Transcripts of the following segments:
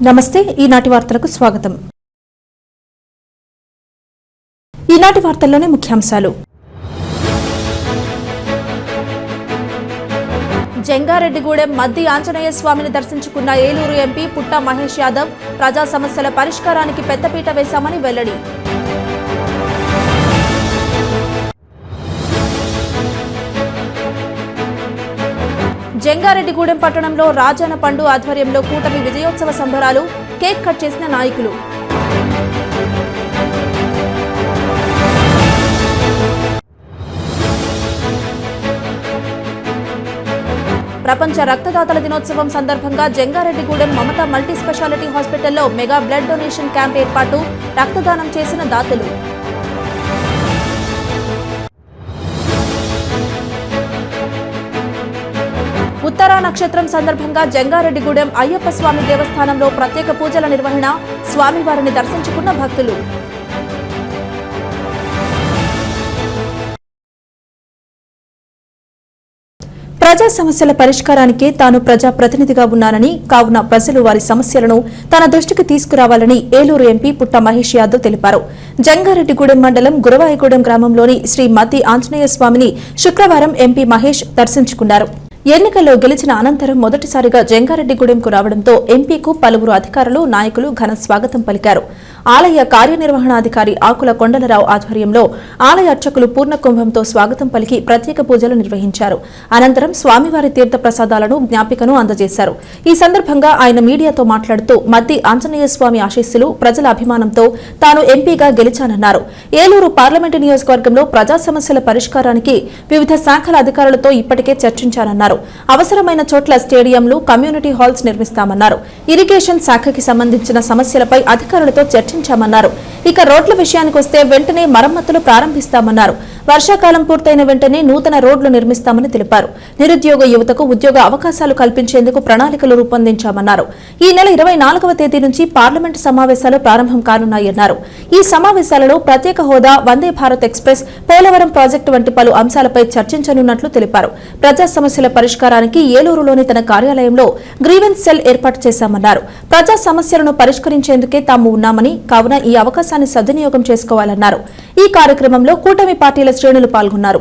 నమస్తే ఈనాటి వార్తలకు స్వాగతం। ఈనాటి వార్తల్లోని ముఖ్యాంశాలు। జంగారెడ్డిగూడెం మద్ది ఆంజనేయ స్వామిని దర్శించుకున్న ఏలూరు ఎంపీ పుట్ట మహేష్ యాదవ్ ప్రజా సమస్యల పరిష్కారానికి పెద్దపీట వేశామని వెల్లడి। జంగారెడ్డిగూడెం పట్టణంలో రాజన్న పండు ఆధ్వర్యంలో కూటమి విజయోత్సవ సంబరాలు, కేక్ కట్ చేసిన నాయకులు। ప్రపంచ రక్తదాతల దినోత్సవం సందర్భంగా జంగారెడ్డిగూడెం మమతా మల్టీ స్పెషాలిటీ హాస్పిటల్లో మెగా బ్లడ్ డొనేషన్ క్యాంప్ ఏర్పాటు, రక్తదానం చేసిన దాతలు। ఉత్తరా నక్షత్రం సందర్భంగా జంగారెడ్డిగూడెం అయ్యప్ప స్వామి దేవస్థానంలో ప్రత్యేక పూజల నిర్వహణ, స్వామివారిని దర్శించుకున్న భక్తులు। ప్రజా సమస్యల పరిష్కారానికి తాను ప్రజా ప్రతినిధిగా ఉన్నానని, కావున ప్రజలు వారి సమస్యలను తన దృష్టికి తీసుకురావాలని ఏలూరు ఎంపీ పుట్ట మహేష్ యాదవ్ తెలిపారు। జంగారెడ్డిగూడెం మండలం గురవాయిగూడెం గ్రామంలోని శ్రీ మద్ది ఆంజనేయ స్వామిని శుక్రవారం ఎంపీ మహేష్ దర్శించుకున్నారు। ఎన్నికల్లో గెలిచిన అనంతరం మొదటిసారిగా జంగారెడ్డిగూడెంకు రావడంతో ఎంపీకు పలువురు అధికారులు, నాయకులు ఘన స్వాగతం పలికారు। ఆలయ కార్యనిర్వహణాధికారి ఆకుల కొండలరావు ఆధ్వర్యంలో ఆలయ అర్చకులు పూర్ణకుంభంతో స్వాగతం పలికి ప్రత్యేక పూజలు నిర్వహించారు। అనంతరం స్వామివారి తీర్థ ప్రసాదాలను, జ్ఞాపికను అందజేశారు। ఈ సందర్భంగా ఆయన మీడియాతో మాట్లాడుతూ మద్ది ఆంజనేయ స్వామి ఆశీస్సులు, ప్రజల అభిమానంతో తాను ఎంపీగా గెలిచానన్నారు। ఏలూరు పార్లమెంటు నియోజకవర్గంలో ప్రజా సమస్యల పరిష్కారానికి వివిధ శాఖల అధికారులతో ఇప్పటికే చర్చించానన్నారు। అవసరమైన చోట్ల స్టేడియంలు, కమ్యూనిటీ హాల్స్ నిర్మిస్తామన్నారు। ఇరిగేషన్ శాఖకి సంబంధించిన సమస్యలపై అధికారులతో చర్చించామన్నారు। ఇక రోడ్ల విషయానికొస్తే వెంటనే మరమ్మతులు ప్రారంభిస్తామన్నారు। వర్షాకాలం పూర్తయిన వెంటనే నూతన రోడ్లు నిర్మిస్తామని తెలిపారు। నిరుద్యోగ యువతకు ఉద్యోగ అవకాశాలు కల్పించేందుకు ప్రణాళికలు రూపొందించామన్నారు। ఈ నెల 24వ తేదీ నుంచి పార్లమెంటు సమావేశాలు ప్రారంభం కానున్నాయన్నారు। ఈ సమావేశాలలో ప్రత్యేక హోదా, వందే భారత్ ఎక్స్ప్రెస్, పోలవరం ప్రాజెక్టు వంటి పలు అంశాలపై చర్చించనున్నట్లు తెలిపారు। ప్రజా సమస్యల పరిష్కారానికి ఏలూరులోని తన కార్యాలయంలో గ్రీవెన్స్ సెల్ ఏర్పాటు చేశామన్నారు। ప్రజా సమస్యలను పరిష్కరించేందుకే తాము ఉన్నామని, కావున ఈ అవకాశాన్ని సద్వినియోగం చేసుకోవాలన్నారు। ఈ కార్యక్రమంలో కూటమి పార్టీల శ్రేణులు పాల్గొన్నారు।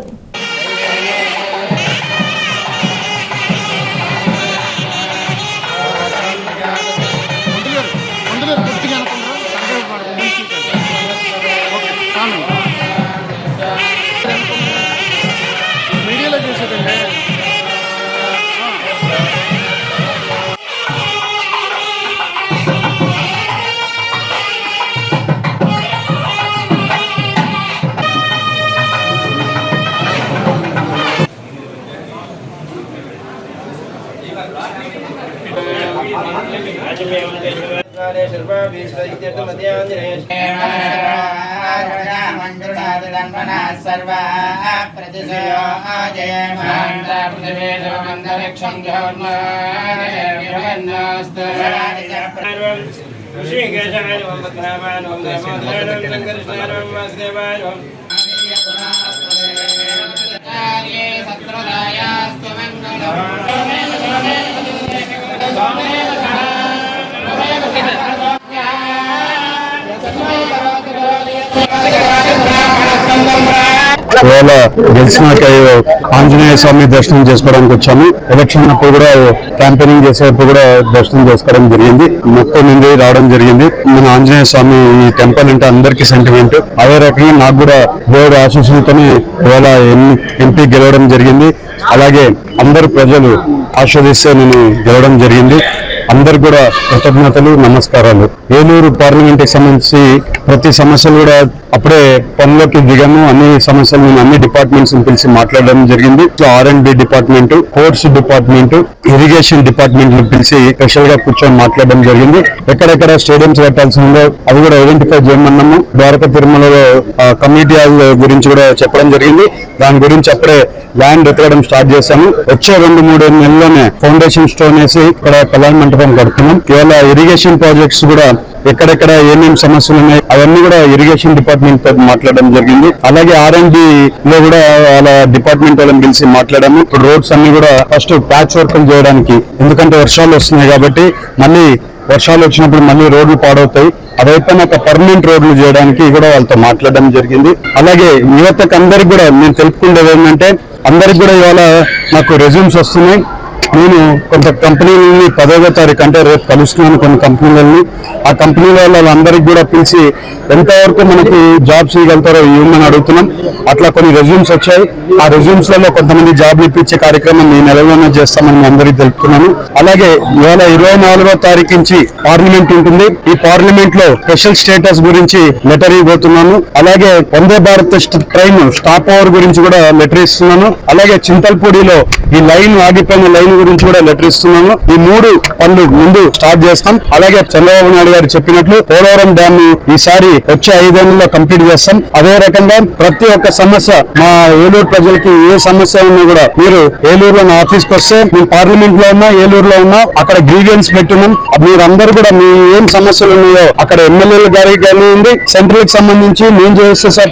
ఇవాళ గెలిచినాక ఆంజనేయ స్వామి దర్శనం చేసుకోవడానికి వచ్చాము। ఎలక్షన్ అప్పుడు కూడా క్యాంపెయినింగ్ చేసేటప్పుడు కూడా దర్శనం చేసుకోవడం జరిగింది। మొత్తం నుండి రావడం జరిగింది। మన ఆంజనేయ స్వామి ఈ టెంపుల్ అంటే అందరికీ సెంటిమెంట్। అదే రకంగా నాకు కూడా దేవుడు ఆశీస్సులతోనే ఇవాళ ఎంపీ గెలవడం జరిగింది। అలాగే అందరు ప్రజలు ఆశీర్వదిస్తే నేను గెలవడం జరిగింది। అందరు కూడా కృతజ్ఞతలు, నమస్కారాలు। ఏలూరు పార్లమెంట్ కి సంబంధించి ప్రతి సమస్యలు కూడా అప్పుడే పనులోకి దిగాము। అన్ని సమస్యలు నేను అన్ని డిపార్ట్మెంట్స్ పిలిచి మాట్లాడడం జరిగింది। R&D department, courts department, irrigation department పిలిచి స్పెషల్ గా కూర్చొని మాట్లాడడం జరిగింది। ఎక్కడెక్కడ స్టేడియంస్ కట్టాల్సి ఉందో అది కూడా ఐడెంటిఫై చేయమన్నాము। ద్వారకా తిరుమలలో కమ్యూనిటీ హాల్ గురించి కూడా చెప్పడం జరిగింది। దాని గురించి అప్పుడే ల్యాండ్ ఎత్తడం స్టార్ట్ చేశాము। వచ్చే 2-3 నెలల్లోనే ఫౌండేషన్ స్టోన్ వేసి ఇక్కడ కళ్యాణ మంటపం కడుతున్నాం। ఇవాళ ఇరిగేషన్ ప్రాజెక్ట్స్ కూడా ఎక్కడెక్కడ ఏమేమి సమస్యలు ఉన్నాయి అవన్నీ కూడా ఇరిగేషన్ డిపార్ట్మెంట్ తో మాట్లాడడం జరిగింది। అలాగే R&D లో కూడా వాళ్ళ డిపార్ట్మెంట్ వాళ్ళని పిలిచి మాట్లాడాము। రోడ్స్ అన్ని కూడా ఫస్ట్ ప్యాచ్ వర్క్ చేయడానికి, ఎందుకంటే వర్షాలు వస్తున్నాయి కాబట్టి మళ్ళీ వర్షాలు వచ్చినప్పుడు మళ్ళీ రోడ్లు పాడవుతాయి, అదైపోయినాక పర్మనెంట్ రోడ్లు చేయడానికి కూడా వాళ్ళతో మాట్లాడడం జరిగింది. అలాగే యువతకు అందరికి కూడా నేను తెలుపుకునేది ఏంటంటే, అందరికి కూడా ఇవాళ నాకు రెజ్యూమ్స్ వస్తున్నాయి. నేను కొంత కంపెనీలని 10వ తారీఖు అంటే రేపు కలుస్తున్నాను కొన్ని కంపెనీలని. ఆ కంపెనీ వాళ్ళందరికీ కూడా పిలిచి ఎంతవరకు మనకి జాబ్స్ ఇవ్వగలుగుతారో ఇవ్వమని అడుగుతున్నాం. అట్లా కొన్ని రెజ్యూమ్స్ వచ్చాయి. ఆ రెజ్యూమ్స్ లలో కొంతమంది జాబ్లు ఇప్పించే కార్యక్రమం ఈ నెలలోనే చేస్తామని మీ అందరికీ తెలుపుతున్నాను. అలాగే ఇవాళ 24వ తారీఖు నుంచి పార్లమెంట్ ఉంటుంది. ఈ పార్లమెంట్ లో స్పెషల్ స్టేటస్ గురించి లెటర్ ఇవ్వబోతున్నాను. అలాగే Vande Bharat train stop over గురించి కూడా లెటర్ ఇస్తున్నాను. అలాగే చింతల్పూడిలో ఈ లైన్ ఆగిపోయిన లైన్ గురించి కూడా లెటర్ ఇస్తున్నాను. ఈ 3 పనులు ముందు స్టార్ట్ చేస్తాం. అలాగే చంద్రబాబు నాయుడు గారు చెప్పినట్లు పోలవరం డ్యామ్ ఈసారి వచ్చే 5 ఏళ్లలో కంప్లీట్ చేస్తాం. అదే రకంగా ప్రతి ఒక్క సమస్య మా ఏలూరు ప్రజలకి ఏ సమస్య ఉన్నా కూడా మీరు ఏలూరులో నా ఆఫీస్కి వస్తే మేము పార్లమెంట్ లో ఉన్నా ఏలూరులో ఉన్నా అక్కడ గ్రీవియన్స్ పెట్టున్నాం. మీరందరూ కూడా మీ ఏం సమస్యలు ఉన్నాయో అక్కడ ఎమ్మెల్యేల గారికి కానివ్వండి, సెంట్రల్ కి సంబంధించి నేను చేసే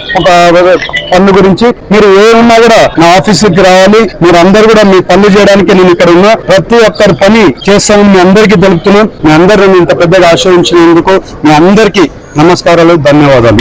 పనుల గురించి మీరు ఏమన్నా కూడా నా ఆఫీస్కి రావాలి. మీరు అందరూ కూడా మీ పనులు చేయడానికి నేను ఇక్కడ ఉన్నా. ప్రతి ఒక్కరి పని చేస్తానని మీ అందరికీ తెలుపుతున్నాను. మీ అందరూ ఇంత పెద్దగా ఆశ్రయించినందుకు మీ అందరికీ నమస్కారాలు, ధన్యవాదాలు.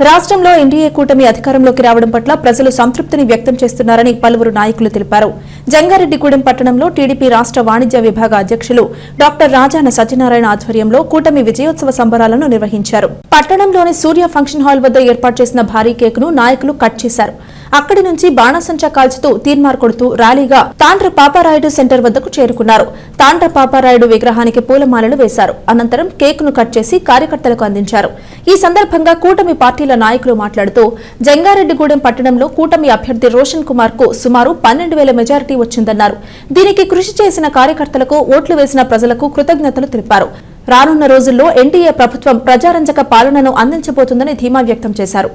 రాష్ట్రంలో ఎన్డీఏ కూటమి అధికారంలోకి రావడం పట్ల ప్రజలు సంతృప్తిని వ్యక్తం చేస్తున్నారని పలువురు నాయకులు తెలిపారు. జంగారెడ్డిగూడెం పట్టణంలో టీడీపీ రాష్ట్ర వాణిజ్య విభాగ అధ్యక్షులు డాక్టర్ రాజాన సత్యనారాయణ ఆధ్వర్యంలో కూటమి విజయోత్సవ సంబరాలను నిర్వహించారు. పట్టణంలోని సూర్య ఫంక్షన్ హాల్ వద్ద ఏర్పాటు చేసిన భారీ కేకును నాయకులు కట్ చేశారు. అక్కడి నుంచి బాణాసంచా కాల్చుతూ తీర్మార్ కొడుతూ ర్యాలీగా తాండ్ర పాపారాయుడు సెంటర్ వద్దకు చేరుకున్నారు. తాండ్ర పాపారాయుడు విగ్రహానికి పూలమాలలు వేశారు. అనంతరం కేకును కట్ చేసి కార్యకర్తలకు అందించారు. ఈ సందర్భంగా కూటమి పార్టీల నాయకులు మాట్లాడుతూ జంగారెడ్డిగూడెం పట్టణంలో కూటమి అభ్యర్థి రోషన్ కుమార్ కు సుమారు 12,000 మెజారిటీ వచ్చిందన్నారు. దీనికి కృషి చేసిన కార్యకర్తలకు, ఓట్లు వేసిన ప్రజలకు కృతజ్ఞతలు తెలిపారు. రానున్న రోజుల్లో ఎన్డీఏ ప్రభుత్వం ప్రజారంజక పాలనను అందించబోతుందని ధీమా వ్యక్తం చేశారు.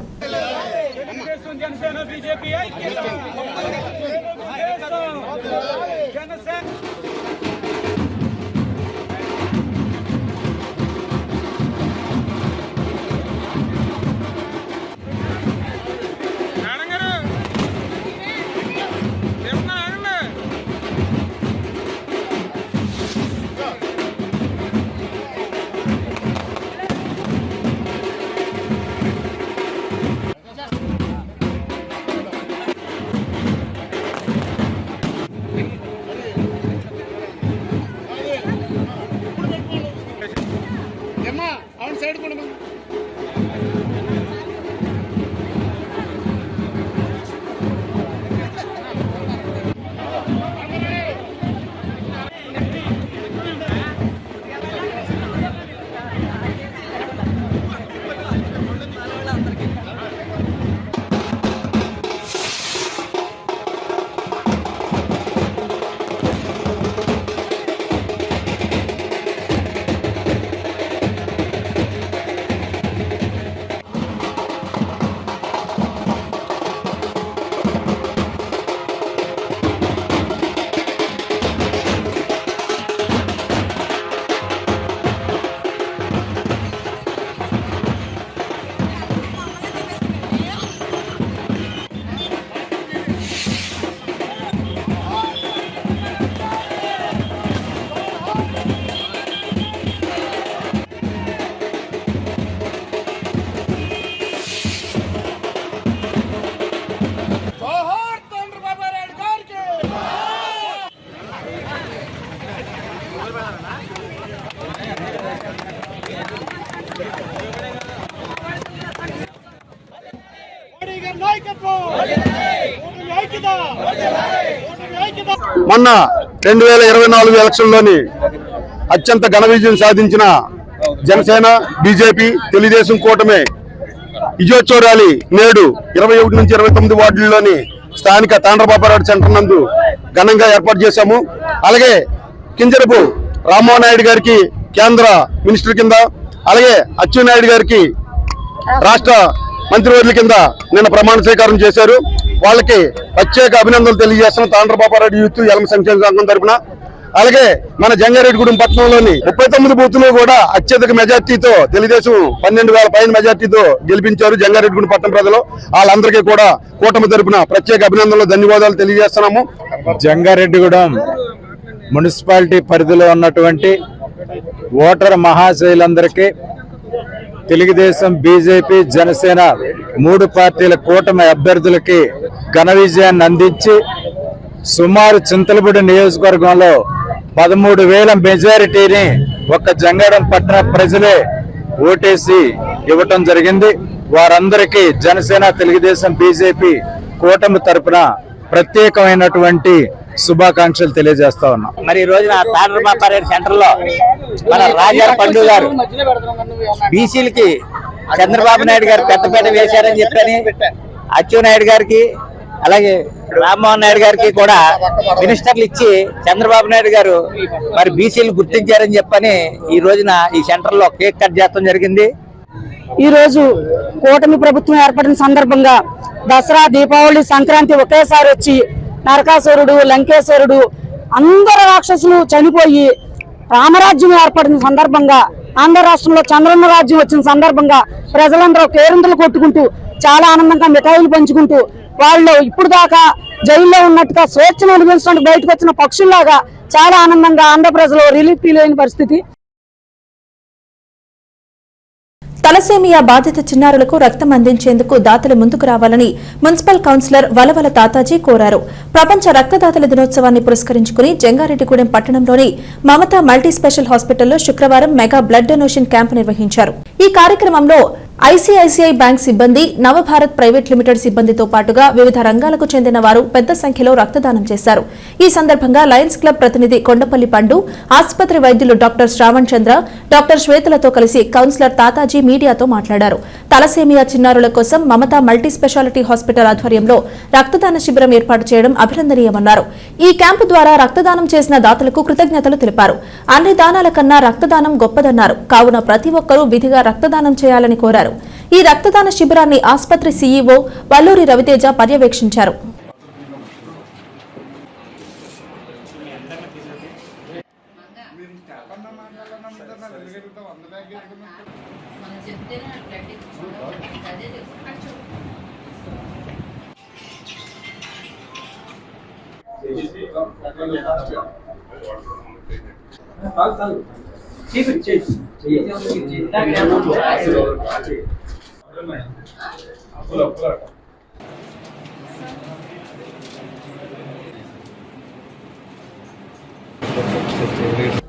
మొన్న 2024 ఎలక్షన్లోని అత్యంత ఘన విజయం సాధించిన జనసేన, బీజేపీ, తెలుగుదేశం కూటమి విజయోత్సవ ర్యాలీ నేడు 21 నుంచి 29 వార్డుల్లోని స్థానిక తాండ్రపాపారాయుడు సెంటర్ నందు ఘనంగా ఏర్పాటు చేశాము. అలాగే కింజరపు రామ్మోహన్ నాయుడు గారికి కేంద్ర మినిస్టర్ కింద, అలాగే అచ్చెన్నాయుడు గారికి రాష్ట్ర మంత్రివర్యుల కింద నిన్న ప్రమాణ స్వీకారం చేశారు. వాళ్ళకి ప్రత్యేక అభినందనలు తెలియజేస్తున్నాం తాండ్రపాపారాయుడు యూత్ ఎలమ సంక్షేమ సంఘం తరఫున. అలాగే మన జంగారెడ్డిగూడెం పట్టణంలోని 39 బూతులు కూడా అత్యధిక మెజార్టీతో తెలుగుదేశం 12,000 పైన మెజార్టీతో గెలిపించారు జంగారెడ్డిగూడెం పట్టణ ప్రజలు. వాళ్ళందరికీ కూడా కూటమి తరఫున ప్రత్యేక అభినందనలు, ధన్యవాదాలు తెలియజేస్తున్నాము. జంగారెడ్డిగూడెం మున్సిపాలిటీ పరిధిలో ఉన్నటువంటి ఓటర్ మహాశయులందరికీ తెలుగుదేశం, బీజేపీ, జనసేన 3 పార్టీల కూటమి అభ్యర్థులకి ఘన విజయాన్ని అందించి సుమారు చింతలపూడి నియోజకవర్గంలో 13,000 మెజారిటీని ఒక్క జంగారం పట్టణ ప్రజలే ఓటేసి ఇవ్వటం జరిగింది. వారందరికీ జనసేన, తెలుగుదేశం, బీజేపీ కూటమి తరపున ప్రత్యేకమైనటువంటి శుభాకాంక్షలు తెలియజేస్తా ఉన్నాం. మరి ఈ రోజున తాండ్రపాపారెడ్డి సెంటర్ లో మన రాజాల పండు గారు బీసీలకి చంద్రబాబు నాయుడు గారు పెద్దపేట వేశారని చెప్పని అచ్చెన్నాయుడు గారికి అలాగే రామ్మోహన్ నాయుడు గారికి కూడా మినిస్టర్లు ఇచ్చి చంద్రబాబు నాయుడు గారు మరి బీసీలు గుర్తించారని చెప్పని ఈ రోజున ఈ సెంటర్ లో కేక్ కట్ చేయడం జరిగింది. ఈ రోజు కూటమి ప్రభుత్వం ఏర్పడిన సందర్భంగా దసరా, దీపావళి, సంక్రాంతి ఒకేసారి వచ్చి నరకాసురుడు, లంకేశ్వరుడు అందరు రాక్షసులు చనిపోయి రామరాజ్యం ఏర్పడిన సందర్భంగా, ఆంధ్ర రాష్ట్రంలో చంద్రన్న రాజ్యం వచ్చిన సందర్భంగా ప్రజలందరూ కేరింతలు కొట్టుకుంటూ చాలా ఆనందంగా మిఠాయిలు పంచుకుంటూ వాళ్ళు ఇప్పుడు దాకా జైల్లో ఉన్నట్టుగా స్వేచ్ఛను అనుభవించడానికి బయటకు వచ్చిన పక్షుల్లాగా చాలా ఆనందంగా ఆంధ్ర ప్రజలు రిలీఫ్ ఫీల్ అయిన పరిస్థితి. తలసేమియా బాధిత చిన్నారులకు రక్తం అందించేందుకు దాతలు ముందుకు రావాలని మున్సిపల్ కౌన్సిలర్ వలవల తాతాజీ కోరారు. ప్రపంచ రక్తదాతల దినోత్సవాన్ని పురస్కరించుకుని జంగారెడ్డిగూడెం పట్టణంలోని మమతా మల్టీ స్పెషల్ హాస్పిటల్లో శుక్రవారం మెగా బ్లడ్ డొనేషన్ క్యాంపు నిర్వహించారు. ఈ కార్యక్రమంలో ఐసీఐసీఐ బ్యాంక్ సిబ్బంది, నవభారత్ ప్రైవేట్ లిమిటెడ్ సిబ్బందితో పాటుగా వివిధ రంగాలకు చెందిన వారు పెద్ద సంఖ్యలో రక్తదానం చేశారు. ఈ సందర్భంగా లయన్స్ క్లబ్ ప్రతినిధి కొండపల్లి పండు, ఆసుపత్రి వైద్యులు డాక్టర్ శ్రావణ్ చంద్ర, డాక్టర్ శ్వేతలతో కలిసి కౌన్సిలర్ తాతాజీ మీడియాతో మాట్లాడారు. తలసేమియా చిన్నారుల కోసం మమతా మల్టీ స్పెషాలిటీ హాస్పిటల్ ఆధ్వర్యంలో రక్తదాన శిబిరం ఏర్పాటు చేయడం అభినందనీయమన్నారు. ఈ క్యాంపు ద్వారా రక్తదానం చేసిన దాతలకు కృతజ్ఞతలు తెలిపారు. అన్ని దానాల కన్నా రక్తదానం గొప్పదన్నారు. కావున ప్రతి ఒక్కరూ విధిగా రక్తదానం చేయాలని కోరారు. ఈ రక్తదాన శిబిరాన్ని ఆసుపత్రి సీఈఓ వల్లూరి రవితేజ పర్యవేక్షించారు.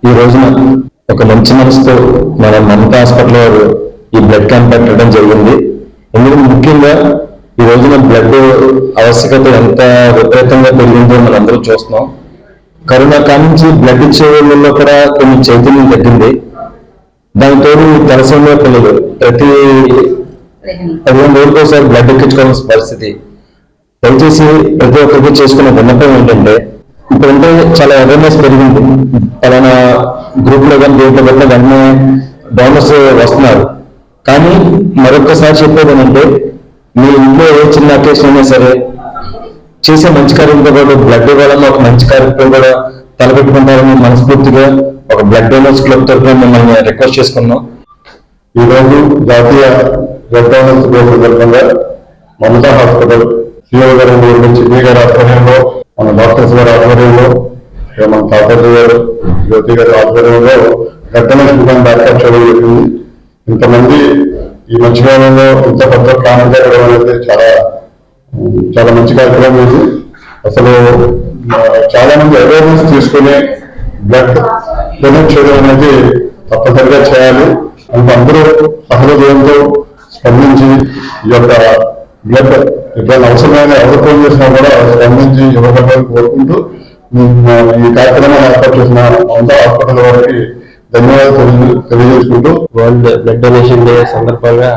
ఈ రోజున ఒక మంచి మనసుతో మన మమతా హాస్పిటల్లో ఈ బ్లడ్ క్యాంప్ పెట్టడం జరిగింది. ఎందుకంటే ముఖ్యంగా ఈ రోజున బ్లడ్ ఆవశ్యకత ఎంత విపరీతంగా పెరిగిందో మనం అందరూ చూస్తున్నాం. కరోనా కానించి బ్లడ్ ఇచ్చే వాళ్ళలో కూడా కొన్ని చైతన్యం తగ్గింది. దానితో తలసేమియా పిల్లలు ప్రతి 15 రోజులకోసారి బ్లడ్ ఎక్కించుకోవాల్సిన పరిస్థితి. దయచేసి ప్రతి ఒక్కరికి చేసుకునే విన్నపం ఏంటంటే, ఇప్పుడంటే చాలా అవేర్నెస్ పెరిగింది. పలానా గ్రూప్ లో కానీ దీంట్లో కానీ వెంటనే డోనర్స్ వస్తున్నారు. కానీ మరొకసారి చెప్పేది ఏంటంటే, మీ ఇంట్లో ఏ చిన్న అకేషన్ అయినా సరే చేసే మంచి కార్యంతో పాటు బ్లడ్ ఇవ్వాలన్న ఒక మంచి కార్యక్రమం కూడా తలపెట్టుకుంటారని మనస్ఫూర్తిగా ఒక బ్లడ్ డోనర్స్ క్లబ్ తరఫున మిమ్మల్ని రిక్వెస్ట్ చేసుకున్నాం. ఈ రోజు జాతీయ బ్లడ్ డోనర్స్ డే సందర్భంగా మమతా హాస్పిటల్ సీఓ గారు చిన్ని గారి ఆధ్వర్యంలో, మన డాక్టర్స్ గారి ఆధ్వర్యంలో, మన తాతాజీ గారు, జ్యోతి గారి ఆధ్వర్యంలో బ్లడ్ డొనేషన్ క్యాంప్ ఏర్పాటు చేయడం జరిగింది. ఇంతమంది ఈ మధ్యకాలంలో ఇంత పెద్ద క్యాంప్ జరగడం అనేది చాలా మంచి కార్యక్రమం ఇది. అసలు చాలా మంది అవేర్నెస్ తీసుకుని బ్లడ్ డొనేట్ చేయడం అనేది తప్పనిసరిగా చేయాలి. అందరూ సహృదయంతో స్పందించి ఈ యొక్క బ్లడ్ ఎప్పుడైనా అవసరమైన ఎవరు ఫోన్ చేసినా కూడా స్పందించి ఇవ్వగలని కోరుకుంటూ ఈ కార్యక్రమాన్ని ఏర్పాటు చేసిన మమతా హాస్పిటల్ వారికి ధన్యవాదాలు తెలియజేసుకుంటూ, వరల్డ్ బ్లడ్ డొనేషన్ డే సందర్భంగా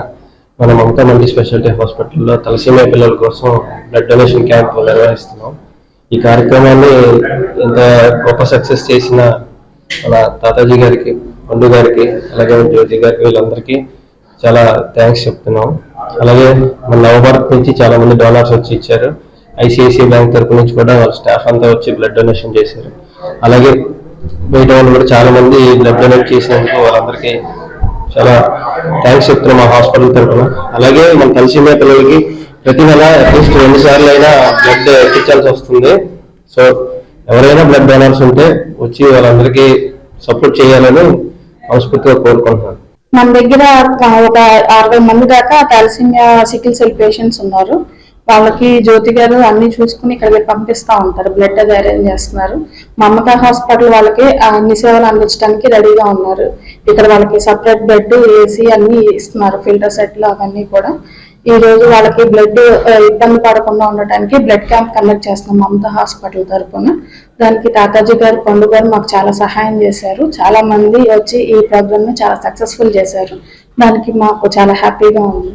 మన మమతా మల్టీ స్పెషాలిటీ హాస్పిటల్లో తలసేమియా పిల్లల కోసం బ్లడ్ డొనేషన్ క్యాంప్ నిర్వహిస్తున్నాం. ఈ కార్యక్రమాన్ని ఇంత గొప్ప సక్సెస్ చేసిన మన తాతాజీ గారికి, పండు గారికి, అలాగే జ్యోతి గారికి, వీళ్ళందరికీ చాలా థ్యాంక్స్ చెప్తున్నాం. అలాగే మన నవభారత్ నుంచి చాలా మంది డోనర్స్ వచ్చి ఇచ్చారు. ఐసిఐసిఐ బ్యాంక్ తరపు నుంచి కూడా వాళ్ళ స్టాఫ్ అంతా వచ్చి బ్లడ్ డొనేషన్ చేశారు. అలాగే బయట వాళ్ళు కూడా చాలా మంది బ్లడ్ డొనేట్ చేసినందుకు వాళ్ళందరికీ చాలా థ్యాంక్స్ చెప్తున్నాం మా హాస్పిటల్ తరఫున. అలాగే మన తలసేమియా పిల్లలకి ప్రతి నెల అట్లీస్ట్ 2 సార్లు అయినా బ్లడ్ ఎక్కించాల్సి వస్తుంది. సో ఎవరైనా బ్లడ్ డోనర్స్ ఉంటే వచ్చి వాళ్ళందరికీ సపోర్ట్ చేయాలని మనస్ఫూర్తిగా కోరుకుంటున్నాను. మన దగ్గర ఒక 60 మంది దాకా థాలసీమియా సికిల్ సెల్ పేషెంట్స్ ఉన్నారు. వాళ్ళకి జ్యోతి గారు అన్ని చూసుకుని ఇక్కడికి పంపిస్తా ఉంటారు, బ్లడ్ అది అరేంజ్ చేస్తున్నారు. మమతా హాస్పిటల్ వాళ్ళకి అన్ని సేవలు అందించడానికి రెడీగా ఉన్నారు. ఇక్కడ వాళ్ళకి సపరేట్ బెడ్, ఏసీ అన్ని ఇస్తున్నారు, ఫిల్టర్ సెట్లు అవన్నీ కూడా. ఈ రోజు వాళ్ళకి బ్లడ్ ఇబ్బంది పడకుండా ఉండటానికి బ్లడ్ క్యాంప్ కండక్ట్ చేస్తున్నాం మమతా హాస్పిటల్ తరఫున. దానికి తాతాజీ గారు, పండు గారు మాకు చాలా సహాయం చేశారు. చాలా మంది వచ్చి ఈ ప్రోగ్రామ్ ని చాలా సక్సెస్ఫుల్ చేశారు. దానికి మాకు చాలా హ్యాపీగా ఉంది.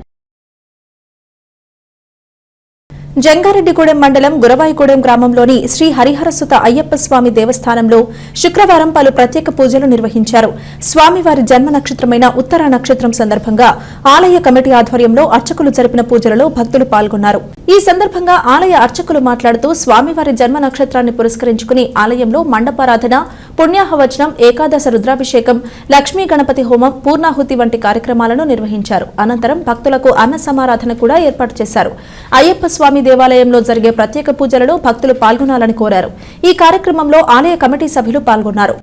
జంగారెడ్డిగూడెం మండలం గురవాయిగూడెం గ్రామంలోని శ్రీ హరిహరసుత అయ్యప్ప స్వామి దేవస్థానంలో శుక్రవారం పలు ప్రత్యేక పూజలు నిర్వహించారు. స్వామివారి జన్మ నక్షత్రమైన ఉత్తర నక్షత్రం సందర్భంగా ఆలయ కమిటీ ఆధ్వర్యంలో అర్చకులు జరిపిన పూజలలో భక్తులు పాల్గొన్నారు. ఈ సందర్భంగా ఆలయ అర్చకులు మాట్లాడుతూ స్వామివారి జన్మ నక్షత్రాన్ని పురస్కరించుకుని ఆలయంలో మండపారాధన, పుణ్యాహవచనం, ఏకాదశ రుద్రాభిషేకం, లక్ష్మీ గణపతి హోమం, పూర్ణాహుతి వంటి కార్యక్రమాలను నిర్వహించారు. అనంతరం భక్తులకు అన్న సమారాధన కూడా ఏర్పాటు చేశారు. అయ్యప్ప స్వామి దేవాలయంలో జరిగే ప్రత్యేక పూజలలో భక్తులు పాల్గొనాలని కోరారు. ఈ కార్యక్రమంలో ఆలయ కమిటీ సభ్యులు పాల్గొన్నారు.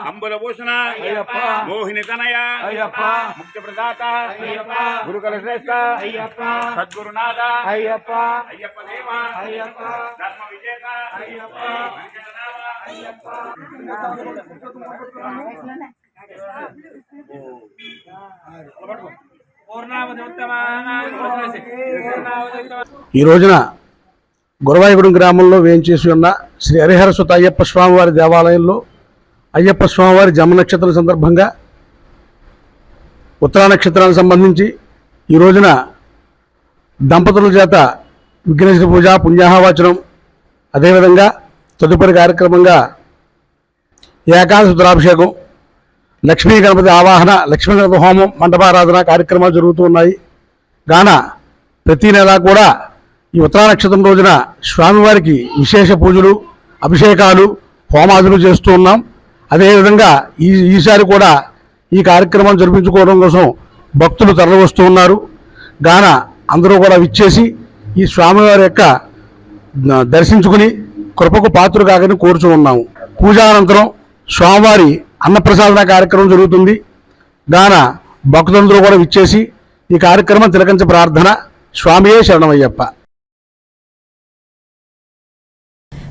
అంబులభూషణ మోహిని తనయ ముఖ్య ప్రదాత గురుకుల శ్రేష్ఠ సద్గురునాథ అయ్యప్ప దేవ ధర్మ విజేత ఈ రోజున గురవాయిగూడెం గ్రామంలో వేయించేసి ఉన్న శ్రీ హరిహరసుత అయ్యప్ప స్వామివారి దేవాలయంలో అయ్యప్ప స్వామివారి జన్మ నక్షత్రం సందర్భంగా ఉత్తరా నక్షత్రానికి సంబంధించి ఈ రోజున దంపతుల చేత విఘ్నేశ్వర పూజ, పుణ్యాహవచనం, అదేవిధంగా తదుపరి కార్యక్రమంగా ఏకాదశ రుద్రాభిషేకం, లక్ష్మీ గణపతి ఆవాహన, లక్ష్మీ గణపతి హోమం, మండపారాధన కార్యక్రమాలు జరుగుతూ ఉన్నాయి. గాన ప్రతి నెలా కూడా ఈ ఉత్తరా నక్షత్రం రోజున స్వామివారికి విశేష పూజలు, అభిషేకాలు, హోమాదులు చేస్తూ ఉన్నాం. అదేవిధంగా ఈసారి కూడా ఈ కార్యక్రమం జరిపించుకోవడం కోసం భక్తులు తరలివస్తూ ఉన్నారు. గాన అందరూ కూడా విచ్చేసి ఈ స్వామివారి యొక్క దర్శించుకుని కృపకు పాత్ర కాగని కోరుచూ ఉన్నాము. పూజానంతరం స్వామివారి అన్నప్రసాదన కార్యక్రమం జరుగుతుంది. గాన భక్తులందరూ కూడా విచ్చేసి ఈ కార్యక్రమం తిలకించ ప్రార్థన. స్వామియే శరణమయ్యప్ప.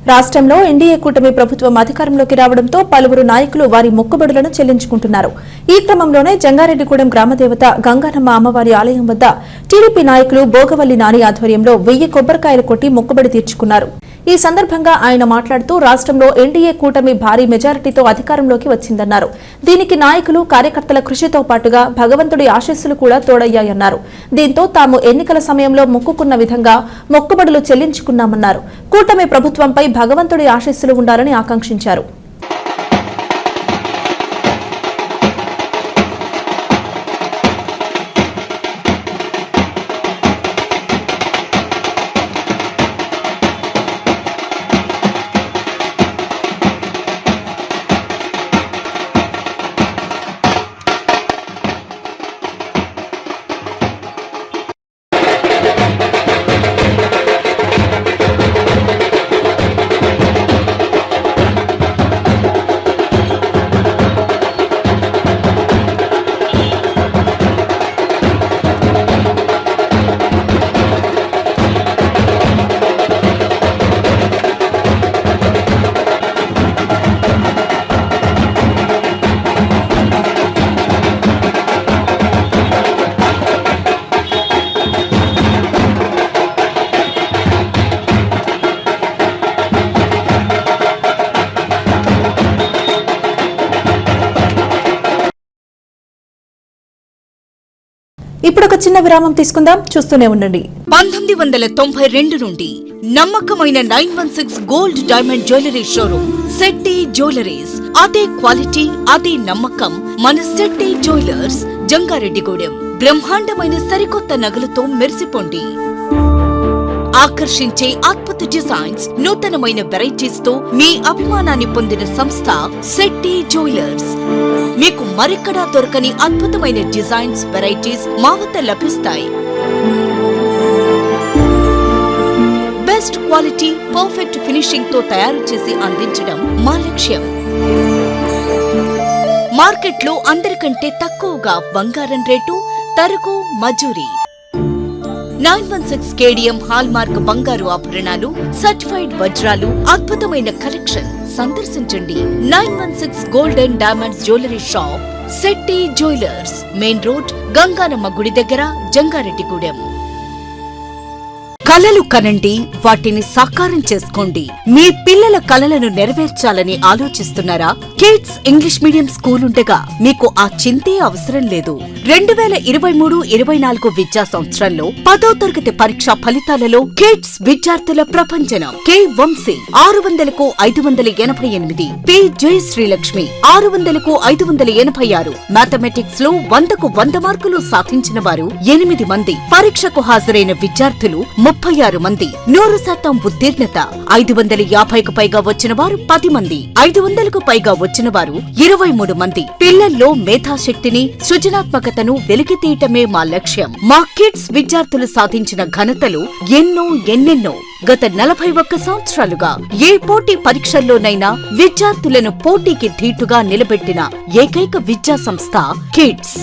రాష్ట్రంలో ఎన్డీఏ కూటమి ప్రభుత్వం అధికారంలోకి రావడంతో పలువురు నాయకులు వారి మొక్కుబడులను చెల్లించుకుంటున్నారు. ఈ క్రమంలోనే జంగారెడ్డిగూడెం గ్రామదేవత గంగానమ్మ అమ్మవారి ఆలయం వద్ద టీడీపీ నాయకులు బోగవల్లి నాని ఆధ్వర్యంలో 1000 కొబ్బరికాయలు కొట్టి మొక్కుబడి తీర్చుకున్నారు. ఈ సందర్భంగా ఆయన మాట్లాడుతూ రాష్ట్రంలో ఎన్డీఏ కూటమి భారీ మెజారిటీతో అధికారంలోకి వచ్చిందన్నారు. దీనికి నాయకులు, కార్యకర్తల కృషితో పాటుగా భగవంతుడి ఆశీస్సులు కూడా తోడయ్యాయన్నారు. దీంతో తాము ఎన్నికల సమయంలో మొక్కుకున్న విధంగా మొక్కుబడులు చెల్లించుకున్నామన్నారు. కూటమి ప్రభుత్వంపై భగవంతుడి ఆశీస్సులు ఉండాలని ఆకాంక్షించారు. ఇప్పుడు ఒక చిన్న విరామం తీసుకుందాం. చూస్తూనే ఉండండి. 1992 నుండి నమ్మకమైన 916 gold diamond jewellery showroom Shetty jewelleries. అదే క్వాలిటీ, అదే నమ్మకం మన శెట్టి జ్యువెలర్స్, జంగారెడ్డిగూడెం. బ్రహ్మాండమైన సరికొత్త నగలతో మెరిసిపోండి. ఆకర్షించే అద్భుత డిజైన్స్, నూతనమైన వెరైటీస్ తో మీ అభిమానాన్ని పొందిన సంస్థ శెట్టి జ్యువెలర్స్. మీకు మరెక్కడా దొరకని అద్భుతమైన డిజైన్స్, వెరైటీస్ మా వద్ద లభిస్తాయి. బెస్ట్ క్వాలిటీ, పర్ఫెక్ట్ ఫినిషింగ్ తో తయారు చేసి అందించడం మా లక్ష్యం. మార్కెట్లో అందరికంటే తక్కువగా బంగారం రేటు, తరుగు, మజూరీ. 916 కేడిఎం హాల్మార్క్ బంగారు ఆభరణాలు, సర్టిఫైడ్ వజ్రాలు, అద్భుతమైన కలెక్షన్. సందర్శించండి 916 gold and diamonds jewellery shop, Shetty jewellers, main road, Ganganamma గుడి దగ్గర, జంగారెడ్డిగూడెం. కలలు కనండి, వాటిని సాకారం చేసుకోండి. మీ పిల్లల కలలను నెరవేర్చాలని ఆలోచిస్తున్నారా? కిడ్స్ ఇంగ్లీష్ మీడియం స్కూల్ ఉండగా మీకు ఆ చింతే అవసరం లేదు. 2023-24 విద్యా సంవత్సరంలో 10వ తరగతి పరీక్షా ఫలితాలలో కిడ్స్ విద్యార్థుల ప్రపంచనం. కె వంశీ 600కు 588, పి జయశ్రీలక్ష్మి 600కు 586. మ్యాథమెటిక్స్ లో 100కు 100 మార్కులు సాధించిన వారు 8 మంది. పరీక్షకు హాజరైన విద్యార్థులు 36 మంది. 100% ఉత్తీర్ణత. 550కు పైగా వచ్చిన వారు 10 మంది. 500కు పైగా వచ్చిన వారు 23 మంది. పిల్లల్లో మేధాశక్తిని, సృజనాత్మకతను వెలికితీయటమే మా లక్ష్యం. మా కిడ్స్ విద్యార్థులు సాధించిన ఘనతలు ఎన్నెన్నో. గత 41 సంవత్సరాలుగా ఏ పోటీ పరీక్షల్లోనైనా విద్యార్థులను పోటీకి ధీటుగా నిలబెట్టిన ఏకైక విద్యా సంస్థ కిడ్స్.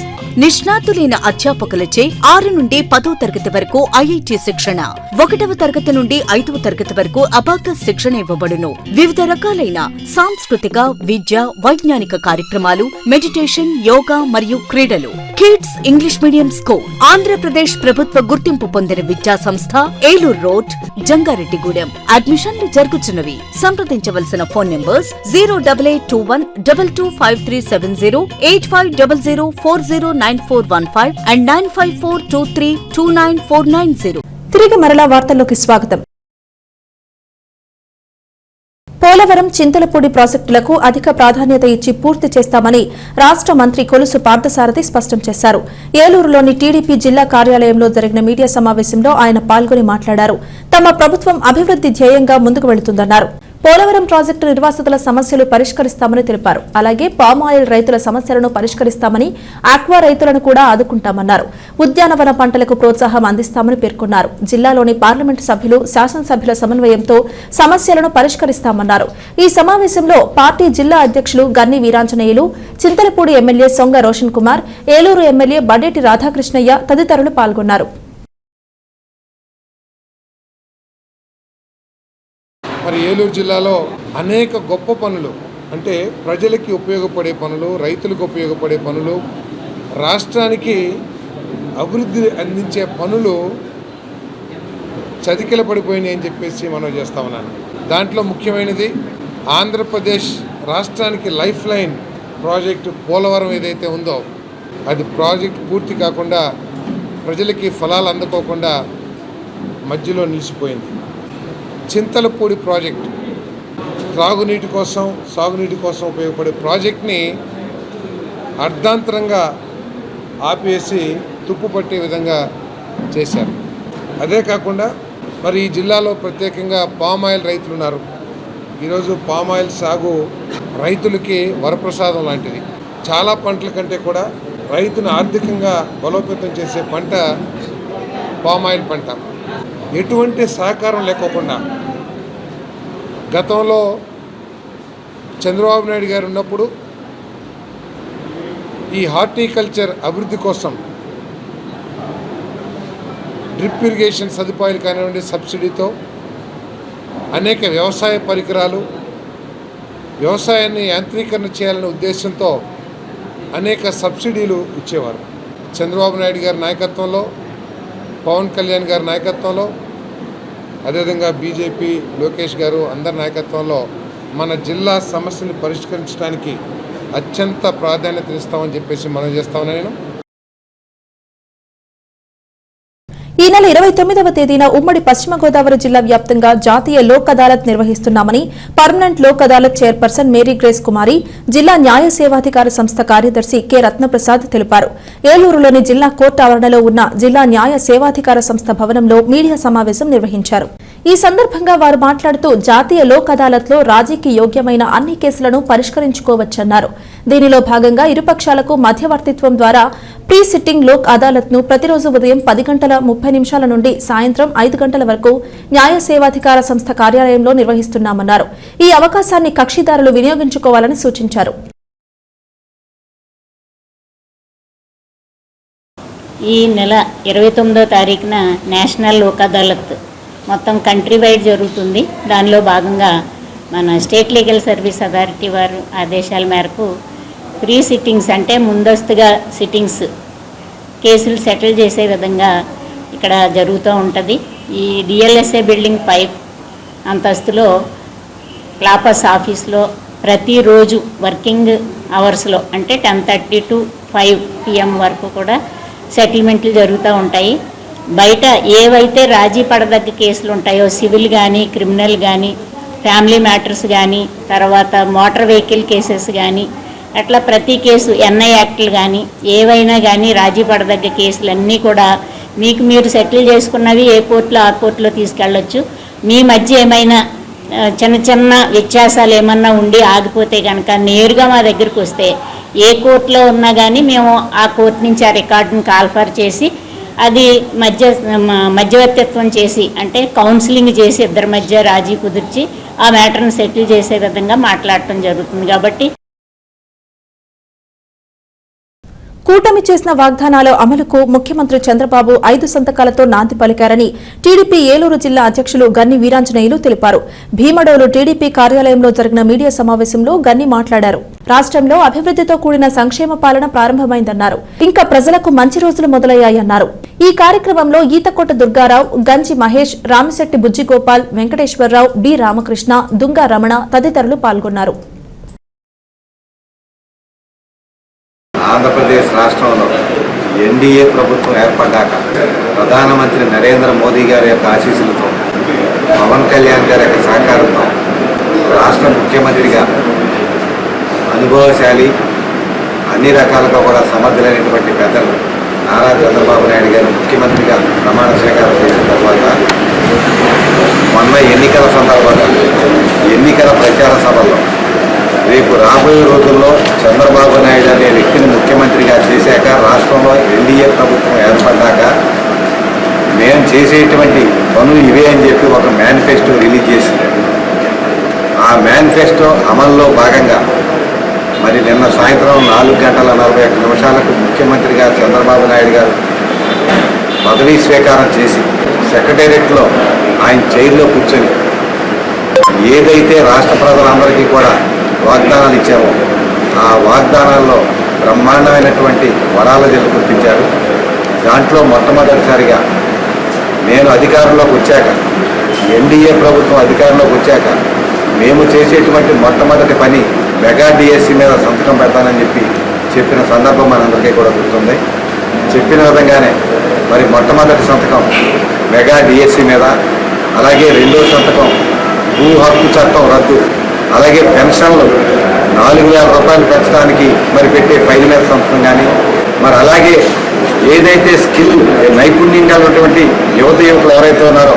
నిష్ణాతులైన అధ్యాపకులచే 6 నుండి 10వ తరగతి వరకు ఐఐటి శిక్షణ, 1వ తరగతి నుండి 5వ తరగతి వరకు అబాకస్ శిక్షణ ఇవ్వబడును. వివిధ రకాలైన సాంస్కృతిక, విద్య, వైజ్ఞానిక కార్యక్రమాలు, మెడిటేషన్, యోగా మరియు క్రీడలు. Kids English medium school Andhra Pradesh ప్రభుత్వ గుర్తింపు పొందిన విద్యా సంస్థ, ఏలూరు రోడ్, జంగారెడ్డిగూడెం. అడ్మిషన్లు జరుగుతున్నవి. సంప్రదించవలసిన ఫోన్ నంబర్స్ 08821 225370, 8500409415 and 9542329490. తిరిగి మరలా వార్తల్లోకి స్వాగతం. పోలవరం, చింతలపూడి ప్రాజెక్టులకు అధిక ప్రాధాన్యత ఇచ్చి పూర్తి చేస్తామని రాష్ట్ర మంత్రి కొలుసు పార్థసారథి స్పష్టం చేశారు. ఏలూరులోని టీడీపీ జిల్లా కార్యాలయంలో జరిగిన మీడియా సమావేశంలో ఆయన పాల్గొని మాట్లాడారు. తమ ప్రభుత్వం అభివృద్ధి ధ్యేయంగా ముందుకు వెళుతుందన్నారు. పోలవరం ప్రాజెక్టు నిర్వాసితుల సమస్యలు పరిష్కరిస్తామని తెలిపారు. అలాగే పామాయిల్ రైతుల సమస్యలను పరిష్కరిస్తామని, ఆక్వా రైతులను కూడా ఆదుకుంటామన్నారు. ఉద్యానవన పంటలకు ప్రోత్సాహం అందిస్తామని పేర్కొన్నారు. జిల్లాలోని పార్లమెంటు సభ్యులు, శాసనసభ్యుల సమన్వయంతో సమస్యలను పరిష్కరిస్తామన్నారు. ఈ సమావేశంలో పార్టీ జిల్లా అధ్యక్షులు గన్ని వీరాంజనేయులు, చింతలపూడి ఎమ్మెల్యే సొంగ రోషన్ కుమార్, ఏలూరు ఎమ్మెల్యే బడేటి రాధాకృష్ణయ్య తదితరులు పాల్గొన్నారు. మరి ఏలూరు జిల్లాలో అనేక గొప్ప పనులు, అంటే ప్రజలకి ఉపయోగపడే పనులు, రైతులకు ఉపయోగపడే పనులు, రాష్ట్రానికి అభివృద్ధి అందించే పనులు చతికిల పడిపోయినాయి అని చెప్పేసి మనం చేస్తా ఉన్నాను. దాంట్లో ముఖ్యమైనది ఆంధ్రప్రదేశ్ రాష్ట్రానికి లైఫ్ లైన్ ప్రాజెక్టు పోలవరం ఏదైతే ఉందో, అది ప్రాజెక్ట్ పూర్తి కాకుండా ప్రజలకి ఫలాలు అందుకోకుండా మధ్యలో నిలిచిపోయింది. చింతలపూడి ప్రాజెక్ట్ త్రాగునీటి కోసం, సాగునీటి కోసం ఉపయోగపడే ప్రాజెక్ట్ని అర్ధాంతరంగా ఆపేసి తుప్పు పట్టే విధంగా చేశారు. అదే కాకుండా మరి ఈ జిల్లాలో ప్రత్యేకంగా పామాయిల్ రైతులు ఉన్నారు. ఈరోజు పామాయిల్ సాగు రైతులకి వరప్రసాదం లాంటిది. చాలా పంటల కంటే కూడా రైతును ఆర్థికంగా బలోపేతం చేసే పంట పామాయిల్ పంట. ఎటువంటి సహకారం లేకోకుండా గతంలో చంద్రబాబు నాయుడు గారు ఉన్నప్పుడు ఈ హార్టికల్చర్ అభివృద్ధి కోసం డ్రిప్ ఇరిగేషన్ సదుపాయాలు కానివ్వండి, సబ్సిడీతో అనేక వ్యవసాయ పరికరాలు, వ్యవసాయాన్ని యాంత్రీకరణ చేయాలనే ఉద్దేశంతో అనేక సబ్సిడీలు ఇచ్చేవారు. చంద్రబాబు నాయుడు గారి నాయకత్వంలో, పవన్ కళ్యాణ్ గారి నాయకత్వంలో, అదేవిధంగా బీజేపీ లోకేష్ గారు అందరి నాయకత్వంలో మన జిల్లా సమస్యలు పరిష్కరించడానికి అత్యంత ప్రాధాన్యత ఇస్తామని చెప్పేసి మనం చేస్తామని నేను. ఈ నెల 29వ తేదీన ఉమ్మడి పశ్చిమ గోదావరి జిల్లా వ్యాప్తంగా జాతీయ లోక్ అదాలత్ నిర్వహిస్తున్నామని permanent Lok Adalat chairperson Mary Grace Kumari, జిల్లా న్యాయ సేవాధికార సంస్థ కార్యదర్శి కె రత్నప్రసాద్ తెలిపారు. ఏలూరులోని జిల్లా కోర్టు ఆవరణలో ఉన్న జిల్లా న్యాయ సేవాధికార సంస్థ భవనంలో మీడియా సమావేశం నిర్వహించారు. ఈ సందర్భంగా వారు మాట్లాడుతూ జాతీయ లోక్ అదాలత్లో రాజీకి యోగ్యమైన అన్ని కేసులను పరిష్కరించుకోవచ్చన్నారు. దీనిలో భాగంగా ఇరుపక్షాలకు మధ్యవర్తిత్వం ద్వారా ప్రీ సిట్టింగ్ లోక్ అదాలత్ ను ప్రతిరోజు ఉదయం 10:30 నుండి సాయంత్రం 5 గంటల వరకు న్యాయ సేవాధికార సంస్థ కార్యాలయంలో నిర్వహిస్తున్నామన్నారు. ఈ అవకాశాన్ని కక్షిదారులు వినియోగించుకోవాలని సూచించారు. ఈ నెల 29వ తారీఖున నేషనల్ లోక్ అదాలత్ మొత్తం కంట్రీ వైడ్ జరుగుతుంది. దానిలో భాగంగా మన స్టేట్ లీగల్ సర్వీస్ అథారిటీ వారు ఆదేశాల మేరకు ప్రీ సిట్టింగ్స్ అంటే ముందస్తుగా సిట్టింగ్స్ కేసులు సెటిల్ చేసే విధంగా ఇక్కడ జరుగుతూ ఉంటుంది. ఈ డిఎల్ఎస్ఏ బిల్డింగ్ 5 అంతస్తులో క్లాపస్ ఆఫీస్లో ప్రతిరోజు వర్కింగ్ అవర్స్లో అంటే 10:30 to 5 PM వరకు కూడా సెటిల్మెంట్లు జరుగుతూ ఉంటాయి. బయట ఏవైతే రాజీ పడదగ్గ కేసులు ఉంటాయో సివిల్ కానీ, క్రిమినల్ కానీ, ఫ్యామిలీ మ్యాటర్స్ కానీ, తర్వాత మోటార్ వెహికల్ కేసెస్ కానీ, అట్లా ప్రతి కేసు ఎన్ఐ యాక్ట్లు కానీ ఏవైనా కానీ రాజీ పడదగ్గ కేసులన్నీ కూడా మీకు మీరు సెటిల్ చేసుకున్నవి ఏ కోర్టులో ఆ కోర్టులో తీసుకెళ్ళొచ్చు. మీ మధ్య ఏమైనా చిన్న చిన్న వ్యత్యాసాలు ఏమన్నా ఉండి ఆగిపోతే కనుక నేరుగా మా దగ్గరికి వస్తే ఏ కోర్టులో ఉన్నా కానీ మేము ఆ కోర్టు నుంచి ఆ రికార్డును కాల్ఫర్ చేసి అది మధ్యవర్తిత్వం చేసి అంటే కౌన్సిలింగ్ చేసి ఇద్దరి మధ్య రాజీ కుదిర్చి ఆ మ్యాటర్ను సెటిల్ చేసే విధంగా మాట్లాడటం జరుగుతుంది. కాబట్టి కూటమి చేసిన వాగ్దానాల అమలుకు ముఖ్యమంత్రి చంద్రబాబు 5 సంతకాలతో నాంది పలికారని టీడీపీ ఏలూరు జిల్లా అధ్యక్షులు గన్ని వీరాంజనేయులు తెలిపారు. భీమడోలు టీడీపీ కార్యాలయంలో జరిగిన మీడియా సమావేశంలో గన్ని మాట్లాడారు. రాష్ట్రంలో అభివృద్ధితో కూడిన సంక్షేమ పాలన ప్రారంభమైందన్నారు. ఇంకా ప్రజలకు మంచి రోజులు మొదలయ్యాయన్నారు. ఈ కార్యక్రమంలో ఈతకోట దుర్గారావు, గంజి మహేష్, రామిశెట్టి బుజ్జిగోపాల్, వెంకటేశ్వరరావు, డి రామకృష్ణ, దుంగా రమణ తదితరులు పాల్గొన్నారు. ఆంధ్రప్రదేశ్ రాష్ట్రంలో ఎన్డీఏ ప్రభుత్వం ఏర్పడ్డాక ప్రధానమంత్రి నరేంద్ర మోదీ గారి యొక్క ఆశీస్సులతో, పవన్ కళ్యాణ్ గారి యొక్క సహకారంతో రాష్ట్ర ముఖ్యమంత్రిగా అనుభవశాలి, అన్ని రకాలుగా కూడా సమర్థులైనటువంటి పెద్దలు నారా చంద్రబాబు నాయుడు గారు ముఖ్యమంత్రిగా ప్రమాణ స్వీకారం చేసిన తర్వాత మొన్న ఎన్నికల సందర్భంగా ఎన్నికల ప్రచార సభల్లో రేపు రాబోయే రోజుల్లో చంద్రబాబు నాయుడు అనే వ్యక్తిని ముఖ్యమంత్రిగా చేశాక రాష్ట్రంలో ఎన్డీఏ ప్రభుత్వం ఏర్పడ్డాక మేము చేసేటువంటి పనులు ఇవే అని చెప్పి ఒక మేనిఫెస్టో రిలీజ్ చేసింది. ఆ మేనిఫెస్టో అమల్లో భాగంగా మరి నిన్న సాయంత్రం 4:41 ముఖ్యమంత్రిగా చంద్రబాబు నాయుడు గారు పదవీ స్వీకారం చేసి సెక్రటేరియట్లో ఆయన చైర్లో కూర్చొని ఏదైతే రాష్ట్ర ప్రజలందరికీ కూడా వాగ్దానాలు ఇచ్చామో ఆ వాగ్దానాల్లో బ్రహ్మాండమైనటువంటి వరాల జల్లు కురిపించారు. దాంట్లో మొట్టమొదటిసారిగా నేను అధికారంలోకి వచ్చాక, ఎన్డీఏ ప్రభుత్వం అధికారంలోకి వచ్చాక మేము చేసేటువంటి మొట్టమొదటి పని మెగా డిఎస్సి మీద సంతకం పెడతానని చెప్పిన సందర్భం మనందరికీ కూడా గుర్తుంది. చెప్పిన విధంగానే మరి మొట్టమొదటి సంతకం మెగా డిఎస్సి మీద, అలాగే రెండో సంతకం భూ హక్కు చట్టం రద్దు, అలాగే పెన్షన్లు 4,000 రూపాయలు పెంచడానికి మరి పెట్టే ఫైల్ మీద సంతకం కానీ, మరి అలాగే ఏదైతే స్కిల్ నైపుణ్యంగా ఉన్నటువంటి యువకులు ఎవరైతే ఉన్నారో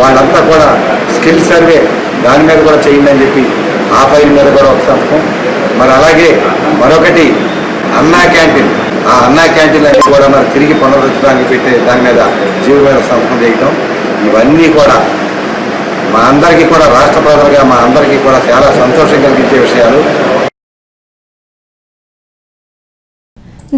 వాళ్ళంతా కూడా స్కిల్ సర్వే దాని మీద కూడా చేయండి అని చెప్పి ఆ ఫైల్ మీద కూడా ఒక సంతకం. మరి అలాగే మరొకటి అన్నా క్యాంటీన్, ఆ అన్నా క్యాంటీన్ అన్ని కూడా మరి తిరిగి పునరుద్ధరించడానికి పెట్టే దాని మీద జీవో మీద సంతకం చేయటం, ఇవన్నీ కూడా మా అందరికీ కూడా రాష్ట్ర ప్రజలుగా మా అందరికీ కూడా చాలా సంతోషం కలిగించే విషయాలు.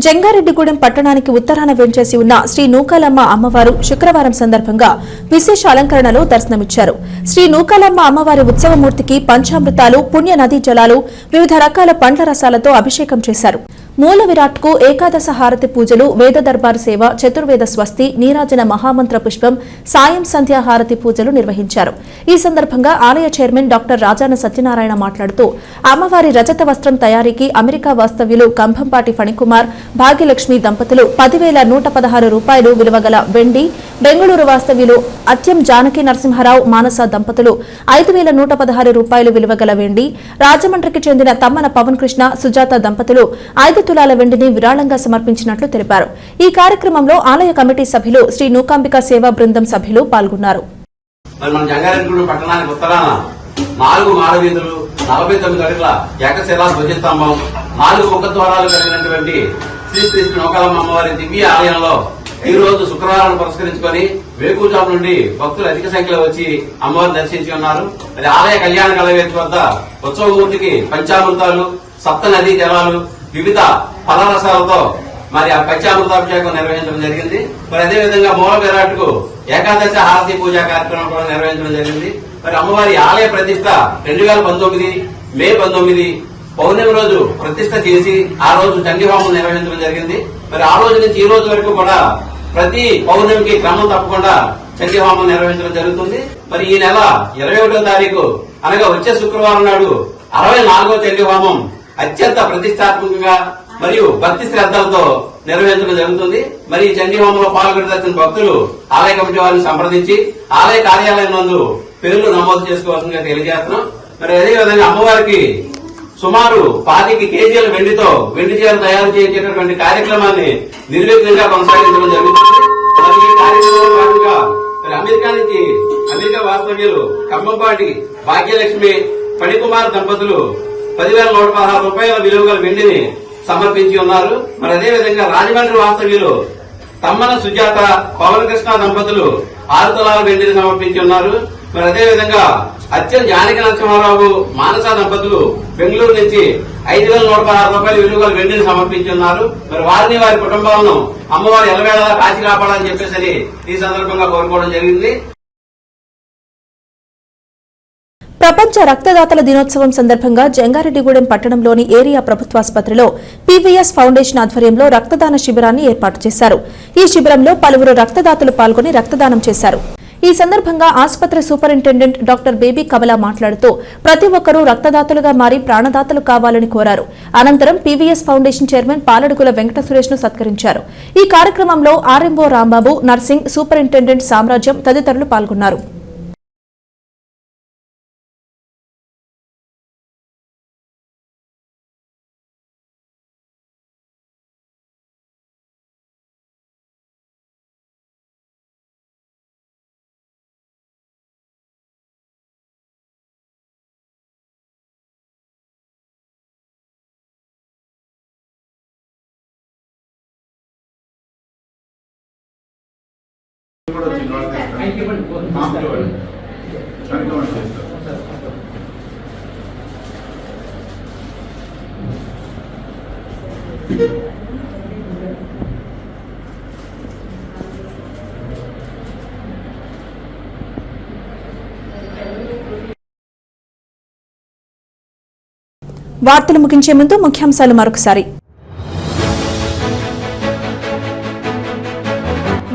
జంగారెడ్డిగూడెం పట్టణానికి ఉత్తరాన వేంచేసి ఉన్న శ్రీ నూకాలమ్మ అమ్మవారు శుక్రవారం సందర్భంగా విశేష అలంకరణలో దర్శనమిచ్చారు. శ్రీ నూకాలమ్మ అమ్మవారి ఉత్సవమూర్తికి పంచామృతాలు, పుణ్య నదీ జలాలు, వివిధ రకాల పండ్ల రసాలతో అభిషేకం చేశారు. మూల విరాట్కు ఏకాదశ హారతి పూజలు, వేద దర్బార్ సేవ, చతుర్వేద స్వస్తి, నీరాజన మహామంత్ర పుష్పం, సాయం సంధ్యా హారతి పూజలు నిర్వహించారు. ఈ సందర్భంగా ఆలయ చైర్మన్ డాక్టర్ రాజాన సత్యనారాయణ మాట్లాడుతూ అమ్మవారి రజత వస్త్రం తయారీకి అమెరికా వాస్తవ్యులు కంభంపాటి ఫణికుమార్, భాగ్యలక్ష్మి దంపతులు 10,116 రూపాయలు విలువగల వెండి, బెంగళూరు వాస్తవ్యులు అత్యం జానకి నరసింహారావు మానస దంపతులు 5,116 రూపాయలు విలువ గల వెండి, రాజమండ్రికి చెందిన తమ్మన పవన్ కృష్ణ సుజాత దంపతులు 5 తులాల వెండిని విరాళంగా సమర్పించినట్లు తెలిపారు. ఈ కార్యక్రమంలో ఆలయ కమిటీ సభ్యులు శ్రీ నూకాంబిక సేవా బృందం సభ్యులు పాల్గొన్నారు. 4 మాడవీధులు, 49 అడుగుల ఏకశిలా ధ్వజస్తంభం, 4 ముఖద్వారాలు కలిగినటువంటి శ్రీ నూకాలమ్మ అమ్మవారి దివ్య ఆలయంలో ఈ రోజు శుక్రవారం పురస్కరించుకొని వేకువజాము నుండి భక్తులు అధిక సంఖ్యలో వచ్చి అమ్మవారిని దర్శించి ఉన్నారు. మరి ఆలయ కళ్యాణ కళవేది వద్ద ఉత్సవమూర్తికి పంచామృతాలు, సప్త నదీ జలాలు, వివిధ ఫలరసాలతో మరి ఆ పంచామృతాభిషేకం నిర్వహించడం జరిగింది. మరి అదేవిధంగా మూల విరాట్కు ఏకాదశి హారతి పూజా కార్యక్రమం కూడా నిర్వహించడం జరిగింది. మరి అమ్మవారి ఆలయ ప్రతిష్ట 2019 మే 19 పౌర్ణమి రోజు ప్రతిష్ట చేసి ఆ రోజు చండీహోమం నిర్వహించడం జరిగింది. మరి ఆ రోజు నుంచి ఈ రోజు వరకు కూడా ప్రతి పౌర్ణమికి క్రమం తప్పకుండా చండీహోమం నిర్వహించడం జరుగుతుంది. మరి ఈ నెల 21వ తారీఖు అనగా వచ్చే శుక్రవారం నాడు 64వ చండీహోమం అత్యంత ప్రతిష్టాత్మకంగా మరియు భక్తి శ్రద్ధలతో నిర్వహించడం జరుగుతుంది. మరి ఈ చండీహోమంలో పాల్గొనదలిచిన భక్తులు ఆలయ కమిటీ వారిని సంప్రదించి ఆలయ కార్యాలయం నందు పేర్లు నమోదు చేసుకోవాల్సిందిగా తెలియజేస్తున్నాం. మరి అదేవిధంగా అమ్మవారికి సుమారు 25 కేజీల వెండితో వెండి చీరలు తయారు చేసేటటువంటి కార్యక్రమాన్ని నిర్విఘ్నంగా కొనసాగించడం జరుగుతుంది. మరి ఈ కార్యక్రమంలో భాగంగా అమెరికా వాస్తవ్యులు ఖమ్మంపాటి భాగ్యలక్ష్మి ఫణికుమార్ దంపతులు 10,116 రూపాయల విలువ గల వెండిని సమర్పించి ఉన్నారు. మరి అదేవిధంగా రాజమండ్రి వాస్తవ్యులు తమ్మన సుజాత పవన్ కృష్ణ దంపతులు 6 తులాల వెండిని సమర్పించి ఉన్నారు. మరి అదేవిధంగా అత్యం జానకి నరసింహారావు మానస దంపతులు బెంగళూరు నుంచి 5,116 రూపాయల విలువ గల వెండిని సమర్పించి ఉన్నారు. మరి వారిని వారి కుటుంబాలను అమ్మవారి ఎల్లవేళలా కాచి కాపాడాలని చెప్పేసి ఈ సందర్భంగా కోరుకోవడం జరిగింది. ప్రపంచ రక్తదాతల దినోత్సవం సందర్భంగా జంగారెడ్డిగూడెం పట్టణంలోని ఏరియా ప్రభుత్వాసుపత్రిలో పీవీఎస్ ఫౌండేషన్ ఆధ్వర్యంలో రక్తదాన శిబిరాన్ని ఏర్పాటు చేశారు. ఈ శిబిరంలో పలువురు రక్తదాతలు పాల్గొని రక్తదానం చేశారు. ఈ సందర్భంగా ఆసుపత్రి సూపరింటెండెంట్ డాక్టర్ బేబీ కమల మాట్లాడుతూ ప్రతి ఒక్కరూ రక్తదాతలుగా మారి ప్రాణదాతలు కావాలని కోరారు. అనంతరం PVS foundation chairman Paladugula Venkata Suresh ను సత్కరించారు. ఈ కార్యక్రమంలో ఆర్ఎంఓ రాంబాబు, నర్సింగ్ సూపరింటెండెంట్ సామ్రాజ్యం తదితరులు పాల్గొన్నారు. వార్తలు ముగించే ముందు ముఖ్యాంశాలు మరొకసారి.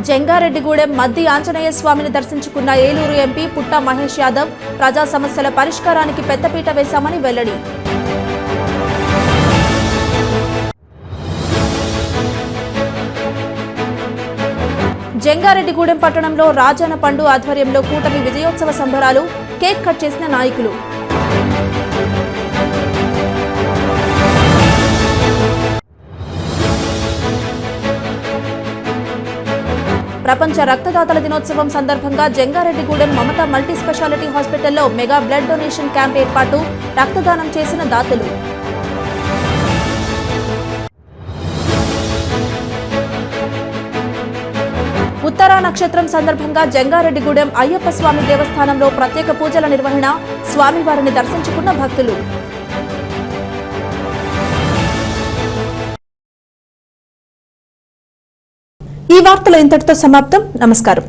జంగారెడ్డిగూడెం మద్ది ఆంజనేయ స్వామిని దర్శించుకున్న ఏలూరు ఎంపీ పుట్ట మహేష్ యాదవ్ ప్రజా సమస్యల పరిష్కారానికి పెద్దపీట వేశామని వెల్లడి. జంగారెడ్డిగూడెం పట్టణంలో రాజాన పండు ఆధ్వర్యంలో కూటమి విజయోత్సవ సంబరాలు, కేక్ కట్ చేసిన నాయకులు. ప్రపంచ రక్తదాతల దినోత్సవం సందర్భంగా జంగారెడ్డిగూడెం మమతా మల్టీ స్పెషాలిటీ హాస్పిటల్లో మెగా బ్లడ్ డొనేషన్ క్యాంప్ ఏర్పాటు, రక్తదానం చేసిన దాతలు. ఉత్తరా నక్షత్రం సందర్భంగా జంగారెడ్డిగూడెం అయ్యప్ప స్వామి దేవస్థానంలో ప్రత్యేక పూజల నిర్వహణ, స్వామివారిని దర్శించుకున్న భక్తులు. ఈ వార్తలు ఇంతటితో సమాప్తం. నమస్కారం.